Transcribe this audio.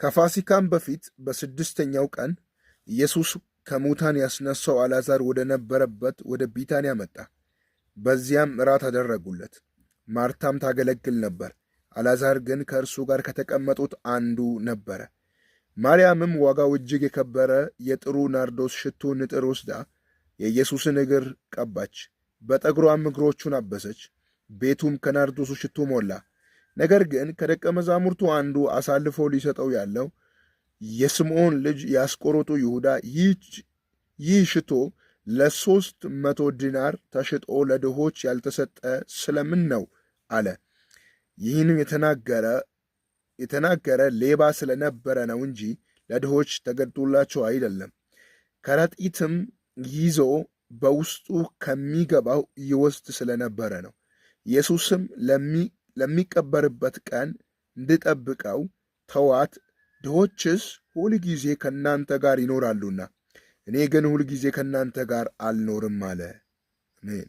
ከፋሲካም በፊት በስድስተኛው ቀን ኢየሱስ ከሙታን ያስነሳው አልዓዛር ወደ ነበረበት ወደ ቢታንያ መጣ። በዚያም እራት አደረጉለት። ማርታም ታገለግል ነበር፣ አልዓዛር ግን ከእርሱ ጋር ከተቀመጡት አንዱ ነበረ። ማርያምም ዋጋው እጅግ የከበረ የጥሩ ናርዶስ ሽቱ ንጥር ወስዳ የኢየሱስን እግር ቀባች፣ በጠጉሯም እግሮቹን አበሰች። ቤቱም ከናርዶሱ ሽቱ ሞላ። ነገር ግን ከደቀ መዛሙርቱ አንዱ አሳልፎ ሊሰጠው ያለው የስምዖን ልጅ የአስቆሮቱ ይሁዳ ይህ ሽቶ ለ300 ዲናር ተሽጦ ለድሆች ያልተሰጠ ስለምን ነው አለ። ይህንም የተናገረ ሌባ ስለነበረ ነው እንጂ ለድሆች ተገድቶላቸው አይደለም። ከረጢትም ይዞ በውስጡ ከሚገባው ይወስድ ስለነበረ ነው። ኢየሱስም ለሚቀበርበት ቀን እንድጠብቀው ተዋት፣ ድሆችስ ሁል ጊዜ ከእናንተ ጋር ይኖራሉና እኔ ግን ሁል ጊዜ ከእናንተ ጋር አልኖርም አለ። አሜን።